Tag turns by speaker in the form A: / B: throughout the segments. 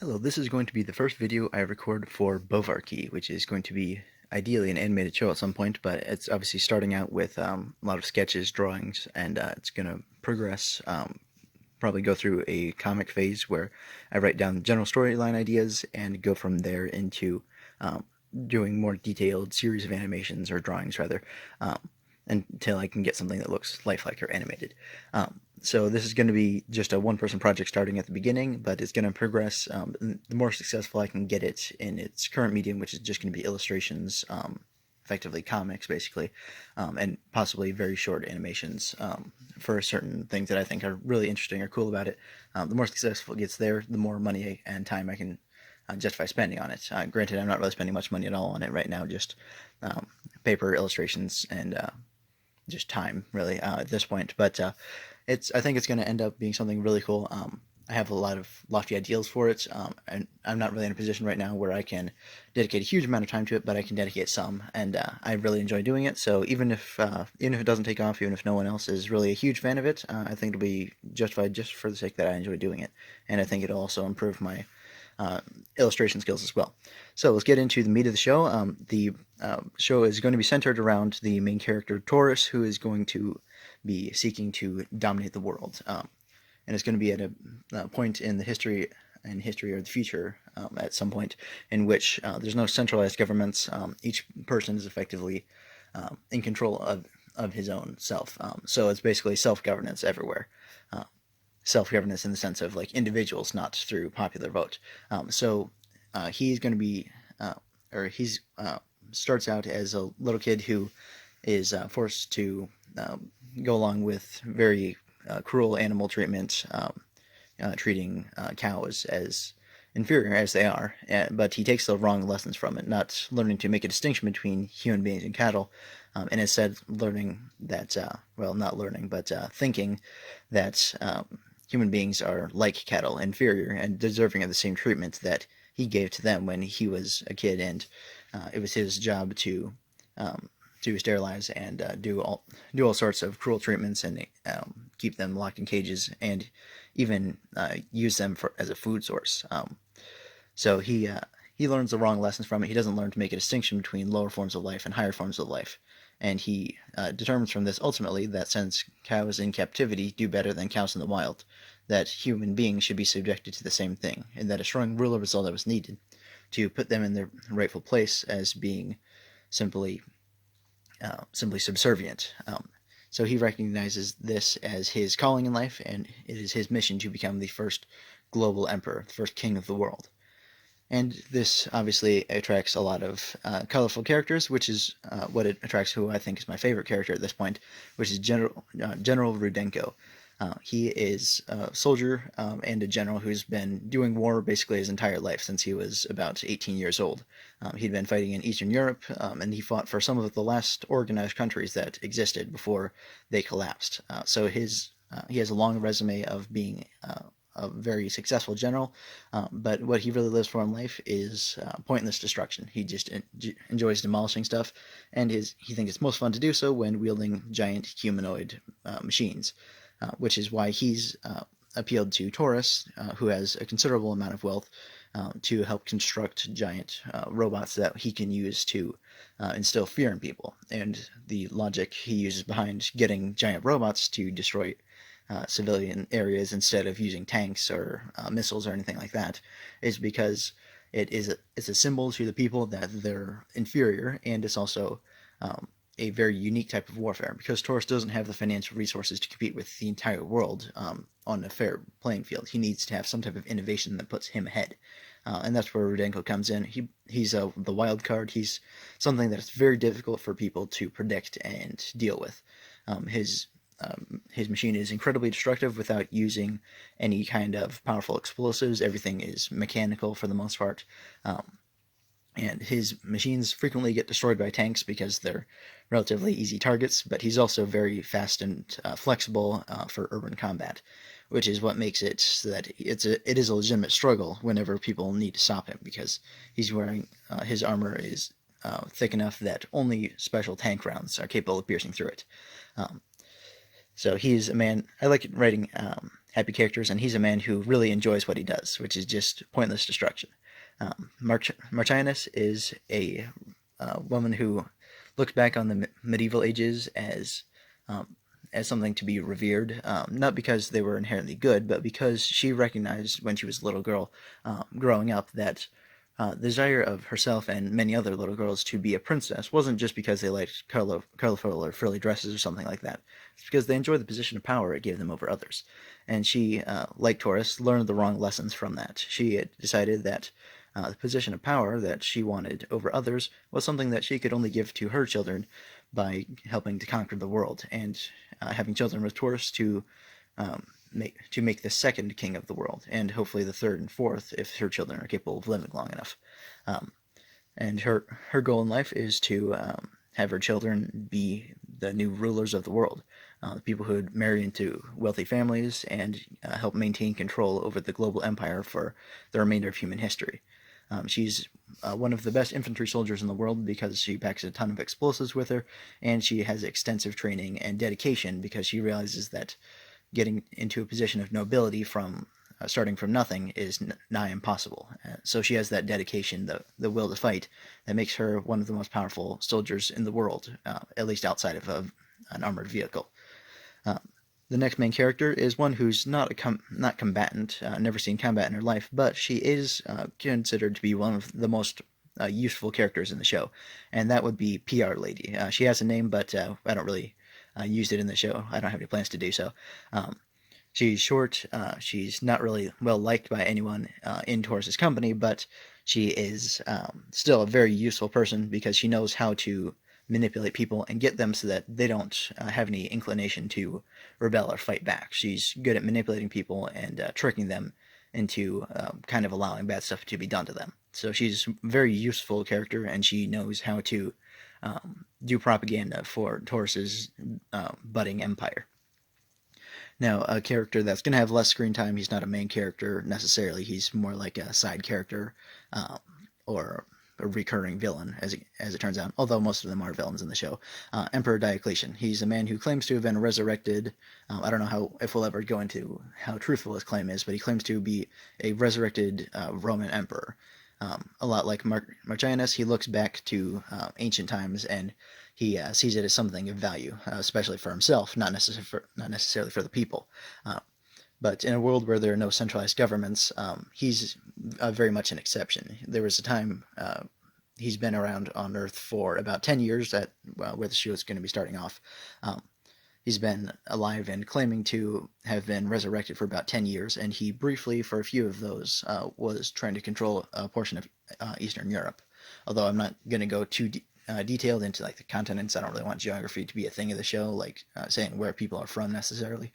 A: Hello, this is going to be the first video I record for Bovarchy, which is going to be ideally an animated show at some point, but it's obviously starting out with a lot of sketches, drawings, and it's going to progress, probably go through a comic phase where I write down general storyline ideas and go from there into doing more detailed series of animations, or drawings rather, um, until I can get something that looks lifelike or animated. So this is going to be just a one-person project starting at the beginning, but it's going to progress. The more successful I can get it in its current medium, which is just going to be illustrations, effectively comics, basically, and possibly very short animations for certain things that I think are really interesting or cool about it. The more successful it gets there, the more money and time I can justify spending on it. Granted, I'm not really spending much money at all on it right now, just paper, illustrations, and just time, really, at this point. But I think it's going to end up being something really cool. I have a lot of lofty ideals for it, and I'm not really in a position right now where I can dedicate a huge amount of time to it, but I can dedicate some, and I really enjoy doing it. So even if it doesn't take off, even if no one else is really a huge fan of it, I think it'll be justified just for the sake that I enjoy doing it, and I think it'll also improve my illustration skills as well. So let's get into the meat of the show. The show is going to be centered around the main character Taurus, who is going to be seeking to dominate the world, and it's going to be at a point in the history or the future, at some point in which there's no centralized governments. Each person is effectively in control of his own self. So it's basically self-governance everywhere. Self-governance in the sense of like individuals, not through popular vote. He's going to be, or he's starts out as a little kid who is forced to go along with very cruel animal treatment, treating cows as inferior as they are, but he takes the wrong lessons from it, not learning to make a distinction between human beings and cattle, and instead learning that, not learning, but thinking that human beings are like cattle, inferior, and deserving of the same treatment that he gave to them when he was a kid, and it was his job to sterilize and do all sorts of cruel treatments, and keep them locked in cages, and even use them as a food source. So he learns the wrong lessons from it. He doesn't learn to make a distinction between lower forms of life and higher forms of life. And he determines from this ultimately that since cows in captivity do better than cows in the wild, that human beings should be subjected to the same thing, and that a strong ruler was all that was needed to put them in their rightful place as being simply subservient. So he recognizes this as his calling in life, and it is his mission to become the first global emperor, the first king of the world. And this obviously attracts a lot of colorful characters, which is what it attracts who I think is my favorite character at this point, which is General Rudenko. He is a soldier and a general who's been doing war basically his entire life since he was about 18 years old. He'd been fighting in Eastern Europe, and he fought for some of the last organized countries that existed before they collapsed. So he has a long resume of being a very successful general, but what he really lives for in life is pointless destruction. He just enjoys demolishing stuff, and he thinks it's most fun to do so when wielding giant humanoid machines, which is why he's appealed to Taurus, who has a considerable amount of wealth, to help construct giant robots that he can use to instill fear in people. And the logic he uses behind getting giant robots to destroy civilian areas instead of using tanks or missiles or anything like that is because it's a symbol to the people that they're inferior, and it's also a very unique type of warfare, because Taurus doesn't have the financial resources to compete with the entire world on a fair playing field. He needs to have some type of innovation that puts him ahead, and that's where Rudenko comes in. He's the wild card. He's something that is very difficult for people to predict and deal with. His machine is incredibly destructive without using any kind of powerful explosives. Everything is mechanical for the most part. And his machines frequently get destroyed by tanks because they're relatively easy targets, but he's also very fast and flexible for urban combat, which is what makes it so that it is a legitimate struggle whenever people need to stop him, because he's wearing his armor is thick enough that only special tank rounds are capable of piercing through it. So he's a man. I like writing happy characters, and he's a man who really enjoys what he does, which is just pointless destruction. Marchioness is a woman who looked back on the medieval ages um, as something to be revered, not because they were inherently good, but because she recognized when she was a little girl growing up that the desire of herself and many other little girls to be a princess wasn't just because they liked colorful or frilly dresses or something like that. It's because they enjoyed the position of power it gave them over others. And she, like Taurus, learned the wrong lessons from that. She had decided that the position of power that she wanted over others was something that she could only give to her children by helping to conquer the world, and having children with Taurus um, make the second king of the world, and hopefully the third and fourth if her children are capable of living long enough. Um, and her goal in life is to have her children be the new rulers of the world, people who would marry into wealthy families and help maintain control over the global empire for the remainder of human history. She's one of the best infantry soldiers in the world because she packs a ton of explosives with her, and she has extensive training and dedication because she realizes that getting into a position of nobility from starting from nothing is nigh impossible. So she has that dedication, the will to fight, that makes her one of the most powerful soldiers in the world, at least outside of an armored vehicle. Uh, the next main character is one who's not combatant, never seen combat in her life, but she is considered to be one of the most useful characters in the show, and that would be PR Lady. She has a name, but I don't really use it in the show. I don't have any plans to do so. Um, she's short. She's not really well liked by anyone in Taurus's company, but she is still a very useful person because she knows how to manipulate people and get them so that they don't have any inclination to rebel or fight back. She's good at manipulating people and tricking them into kind of allowing bad stuff to be done to them. So she's a very useful character, and she knows how to do propaganda for Taurus's budding empire. Now, a character that's going to have less screen time, he's not a main character necessarily. He's more like a side character um, or a recurring villain, as it turns out, although most of them are villains in the show. Emperor Diocletian. He's a man who claims to have been resurrected. I don't know if we'll ever go into how truthful his claim is, but he claims to be a resurrected Roman emperor. A lot like Marchioness, he looks back to ancient times and he sees it as something of value, especially for himself, not necessarily for the people. Uh, but in a world where there are no centralized governments, he's very much an exception. There was a time he's been around on Earth for about 10 years, where the show is going to be starting off. Um, He's been alive and claiming to have been resurrected for about 10 years, and he briefly, for a few of those, was trying to control a portion of Eastern Europe. Although I'm not going to go too detailed into like the continents. I don't really want geography to be a thing of the show, like saying where people are from necessarily,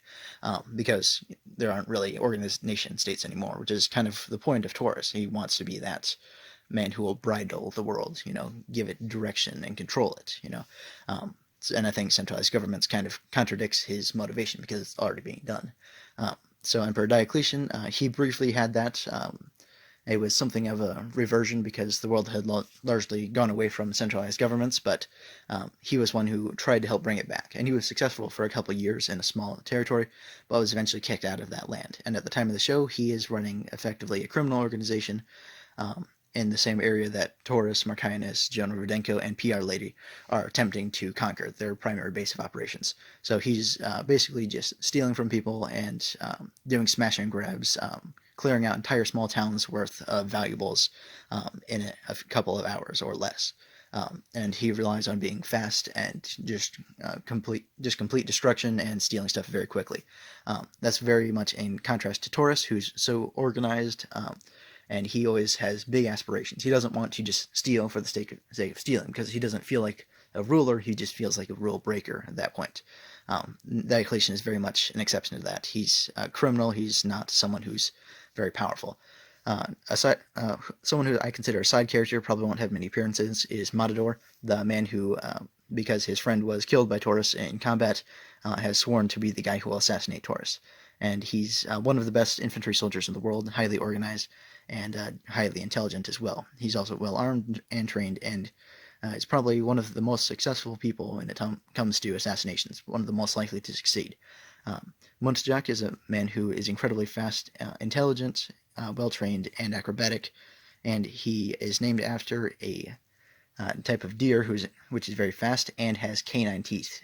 A: because there aren't really organized nation states anymore, which is kind of the point of Taurus. He wants to be that man who will bridle the world, give it direction and control it, and I think centralized governments kind of contradicts his motivation because it's already being done. So Emperor Diocletian, he briefly had that. It was something of a reversion because the world had largely gone away from centralized governments, but he was one who tried to help bring it back. And he was successful for a couple of years in a small territory, but was eventually kicked out of that land. And at the time of the show, he is running effectively a criminal organization in the same area that Taurus, Marchioness, General Rudenko, and PR Lady are attempting to conquer, their primary base of operations. So he's basically just stealing from people and doing smash and grabs, clearing out entire small towns worth of valuables in a couple of hours or less. And he relies on being fast and just complete destruction and stealing stuff very quickly. That's very much in contrast to Taurus, who's so organized, and he always has big aspirations. He doesn't want to just steal for the sake of stealing, because he doesn't feel like a ruler. He just feels like a rule breaker at that point. Diocletian is very much an exception to that. He's a criminal. He's not someone who's very powerful. Someone who I consider a side character, probably won't have many appearances, is Matador, the man who, because his friend was killed by Taurus in combat, has sworn to be the guy who will assassinate Taurus. And he's one of the best infantry soldiers in the world, highly organized and highly intelligent as well. He's also well armed and trained, and is probably one of the most successful people when it comes to assassinations, one of the most likely to succeed. Montjak is a man who is incredibly fast, intelligent, well-trained, and acrobatic, and he is named after a type of deer which is very fast and has canine teeth,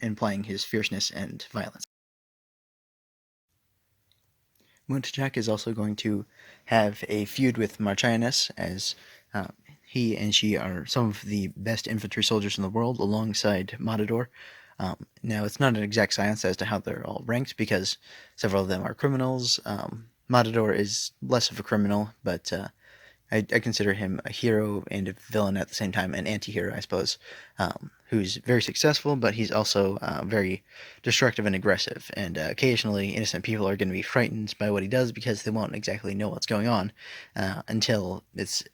A: implying his fierceness and violence. Montjak is also going to have a feud with Marchioness, as he and she are some of the best infantry soldiers in the world, alongside Matador. Now, it's not an exact science as to how they're all ranked, because several of them are criminals. Matador is less of a criminal, but I consider him a hero and a villain at the same time, an anti-hero, I suppose, who's very successful, but he's also very destructive and aggressive, and occasionally innocent people are going to be frightened by what he does because they won't exactly know what's going on until it's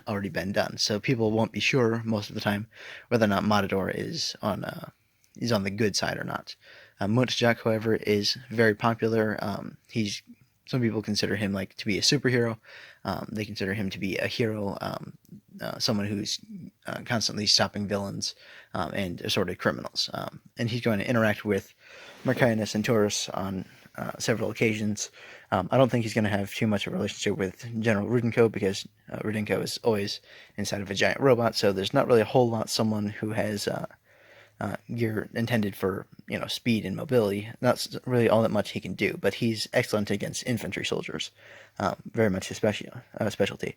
A: already been done. So people won't be sure most of the time whether or not Matador is on the good side or not. Montjak, however, is very popular. Some people consider him to be a superhero. They consider him to be a hero, someone who's constantly stopping villains and assorted criminals. And he's going to interact with Marchioness and Taurus on several occasions. I don't think he's going to have too much of a relationship with General Rudenko, because Rudenko is always inside of a giant robot, so there's not really a whole lot someone who has gear intended for speed and mobility. Not really all that much he can do, but he's excellent against infantry soldiers, very much his specialty.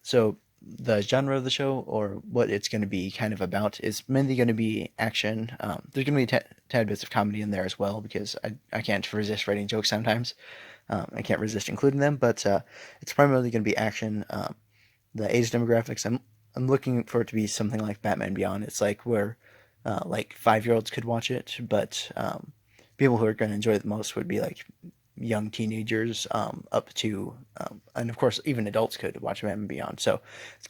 A: So the genre of the show, or what it's going to be kind of about, is mainly going to be action. There's going to be tad bits of comedy in there as well, because I can't resist writing jokes sometimes. I can't resist including them, but it's primarily going to be action. The age demographics, I'm looking for it to be something like Batman Beyond. It's where 5-year-olds could watch it, but people who are going to enjoy it the most would be young teenagers up to, and of course even adults could watch Batman Beyond. So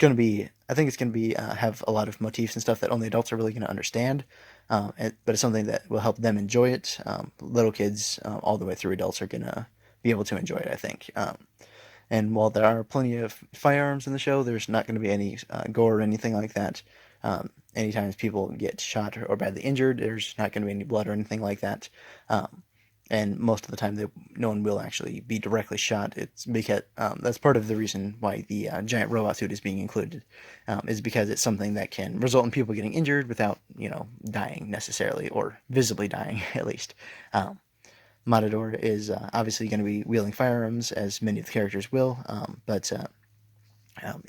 A: I think it's going to be have a lot of motifs and stuff that only adults are really going to understand, but it's something that will help them enjoy it. Little kids all the way through adults are going to be able to enjoy it, I think. And while there are plenty of firearms in the show, there's not going to be any gore or anything like that. Anytime people get shot or badly injured, there's not going to be any blood or anything like that. And most of the time, no one will actually be directly shot. It's because that's part of the reason why the giant robot suit is being included, is because it's something that can result in people getting injured without, dying necessarily, or visibly dying at least. Matador is obviously going to be wielding firearms, as many of the characters will, but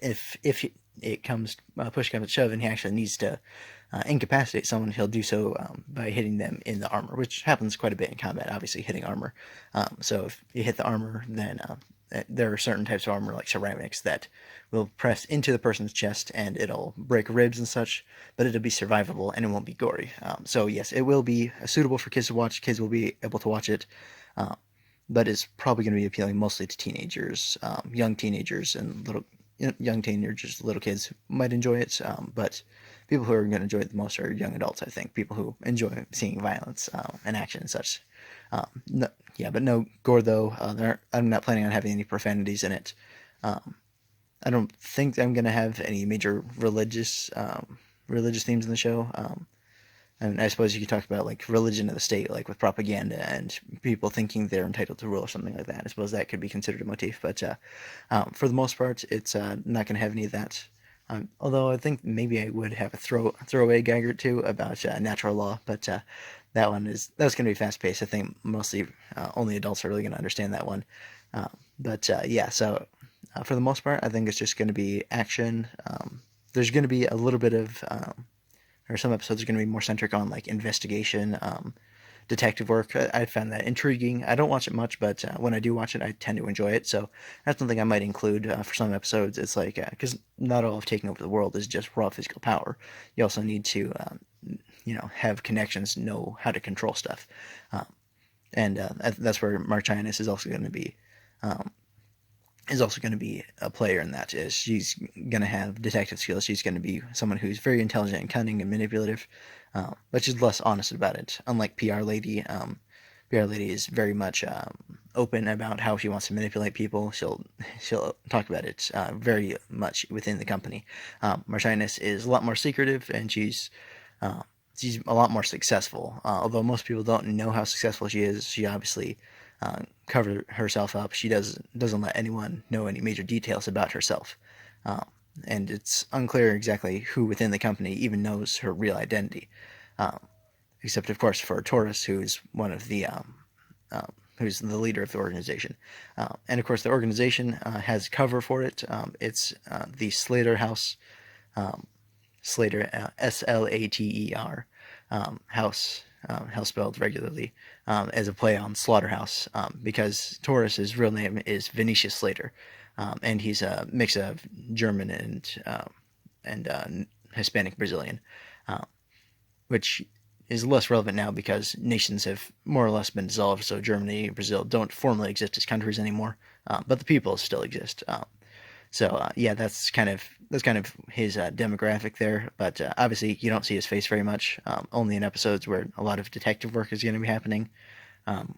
A: if it comes push comes to shove and he actually needs to incapacitate someone, he'll do so by hitting them in the armor, which happens quite a bit in combat, obviously, hitting armor. So if you hit the armor, then there are certain types of armor, like ceramics, that will press into the person's chest and it'll break ribs and such, but it'll be survivable and it won't be gory. So yes, it will be suitable for kids to watch. Kids will be able to watch it, but it's probably going to be appealing mostly to teenagers, young teenagers, and little kids might enjoy it, but people who are going to enjoy it the most are young adults, I think. People who enjoy seeing violence and action and such. But no gore, though. I'm not planning on having any profanities in it. I don't think I'm going to have any major religious themes in the show. And I suppose you could talk about religion of the state, with propaganda and people thinking they're entitled to rule or something like that. I suppose that could be considered a motif, but for the most part, it's not going to have any of that. Although I think maybe I would have a throwaway gag or two about natural law, but that's going to be fast paced. I think mostly only adults are really going to understand that one. So for the most part, I think it's just going to be action. There's going to be a little bit of or some episodes are going to be more centric on investigation, detective work. I found that intriguing. I don't watch it much, but when I do watch it, I tend to enjoy it. So that's something I might include for some episodes. It's because not all of taking over the world is just raw physical power. You also need to, have connections, know how to control stuff, and that's where Marchioness is also going to be. A player in that. Is she's going to have detective skills. She's going to be someone who's very intelligent and cunning and manipulative, but she's less honest about it. Unlike PR Lady, PR Lady is very much open about how she wants to manipulate people. She'll talk about it very much within the company. Marchioness is a lot more secretive, and she's a lot more successful. Although most people don't know how successful she is, she obviously covered herself up. She doesn't let anyone know any major details about herself. Uh, and it's unclear exactly who within the company even knows her real identity. Um, Except, of course, for Taurus, who's one of the who's the leader of the organization. And of course, the organization has cover for it. It's the Slater House, Slater, Slater, house, how spelled regularly, as a play on slaughterhouse, because Taurus's real name is Vinicius Slater, and he's a mix of German and Hispanic Brazilian, which is less relevant now because nations have more or less been dissolved. So Germany and Brazil don't formally exist as countries anymore, but the people still exist. Yeah, that's kind of his demographic there. But obviously, you don't see his face very much. Only in episodes where a lot of detective work is going to be happening,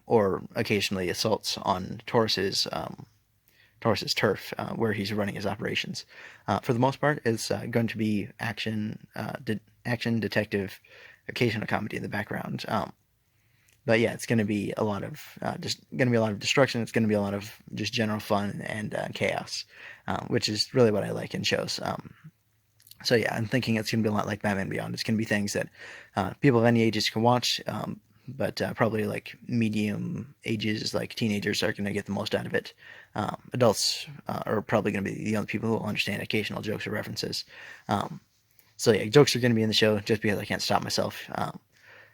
A: or occasionally assaults on Taurus's turf, where he's running his operations. For the most part, it's going to be action, detective, occasional comedy in the background. But yeah, it's going to be a lot of destruction. It's going to be a lot of just general fun and chaos, which is really what I like in shows. So yeah, I'm thinking it's going to be a lot like Batman Beyond. It's going to be things that people of any ages can watch, but probably like medium ages, like teenagers, are going to get the most out of it. Adults are probably going to be the only people who will understand occasional jokes or references. So yeah, jokes are going to be in the show just because I can't stop myself.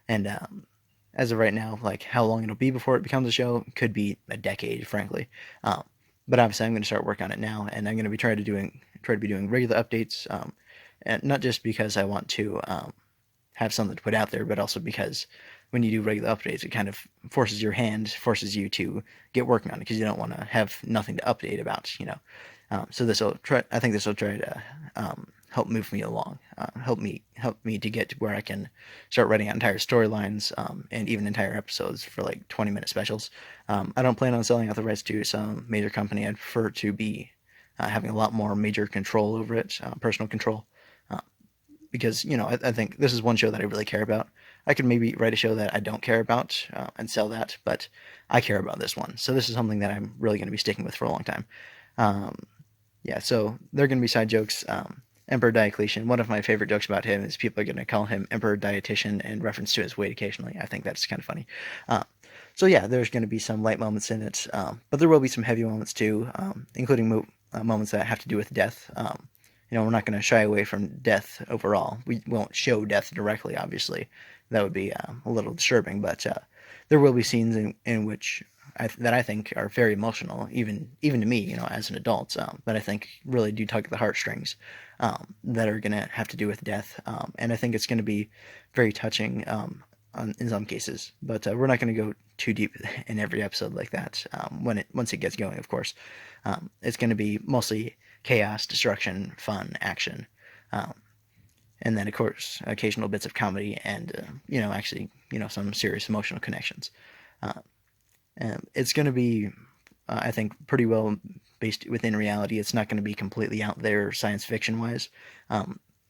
A: And as of right now, like how long it'll be before it becomes a show could be a decade, frankly. But obviously, I'm going to start work on it now, and I'm going to be try to be doing regular updates, and not just because I want to have something to put out there, but also because when you do regular updates, it kind of forces you to get working on it because you don't want to have nothing to update about, you know. So I think this will try to help move me along, help me to get to where I can start writing out entire storylines, and even entire episodes for like 20-minute specials. I don't plan on selling out the rights to some major company. I'd prefer to be having a lot more major control over it, personal control, because I think this is one show that I really care about. I could maybe write a show that I don't care about and sell that, but I care about this one. So this is something that I'm really going to be sticking with for a long time. Yeah, so they're going to be side jokes. Emperor Diocletian, one of my favorite jokes about him is people are going to call him Emperor Dietitian in reference to his weight occasionally. I think that's kind of funny. So yeah, there's going to be some light moments in it, but there will be some heavy moments too, including moments that have to do with death. We're not going to shy away from death overall. We won't show death directly, obviously. That would be a little disturbing, but there will be scenes in which that I think are very emotional, even to me, as an adult, that I think really do tug at the heartstrings, that are going to have to do with death. And I think it's going to be very touching in some cases, but we're not going to go too deep in every episode like that. Once it gets going, of course, it's going to be mostly chaos, destruction, fun, action, and then of course occasional bits of comedy and some serious emotional connections. It's going to be, I think, pretty well based within reality. It's not going to be completely out there science fiction wise. I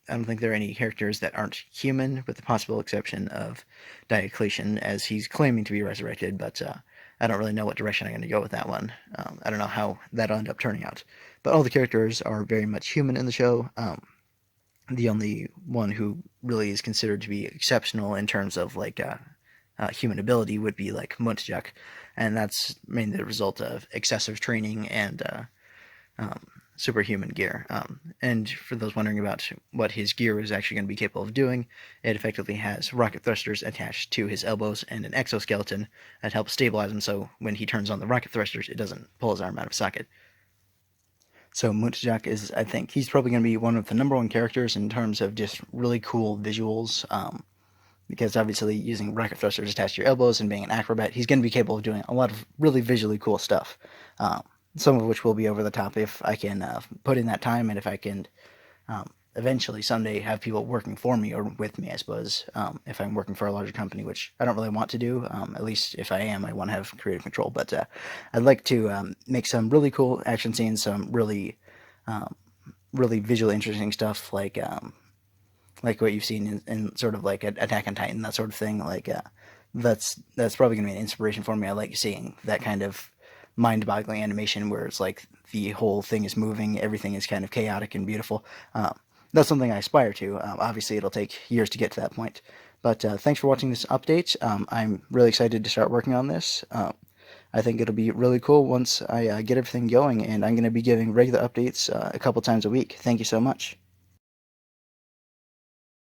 A: don't think there are any characters that aren't human, with the possible exception of Diocletian, as he's claiming to be resurrected, but I don't really know what direction I'm going to go with that one. I don't know how that'll end up turning out. But all the characters are very much human in the show. The only one who really is considered to be exceptional in terms of like human ability would be like Muntjak, and that's mainly the result of excessive training and superhuman gear. And for those wondering about what his gear is actually going to be capable of doing, it effectively has rocket thrusters attached to his elbows and an exoskeleton that helps stabilize him, so when he turns on the rocket thrusters, it doesn't pull his arm out of socket. So Muntjak is, I think, he's probably going to be one of the number one characters in terms of just really cool visuals, because obviously using rocket thrusters attached to your elbows and being an acrobat, he's going to be capable of doing a lot of really visually cool stuff. Some of which will be over the top if I can put in that time, and if I can eventually someday have people working for me or with me, I suppose, if I'm working for a larger company, which I don't really want to do. At least if I am, I want to have creative control. But I'd like to make some really cool action scenes, some really visually interesting stuff, like what you've seen in sort of like Attack on Titan, that sort of thing. That's probably going to be an inspiration for me. I like seeing that kind of mind-boggling animation where it's like the whole thing is moving, everything is kind of chaotic and beautiful. That's something I aspire to. Obviously, it'll take years to get to that point. But thanks for watching this update. I'm really excited to start working on this. I think it'll be really cool once I get everything going, and I'm going to be giving regular updates a couple times a week. Thank you so much.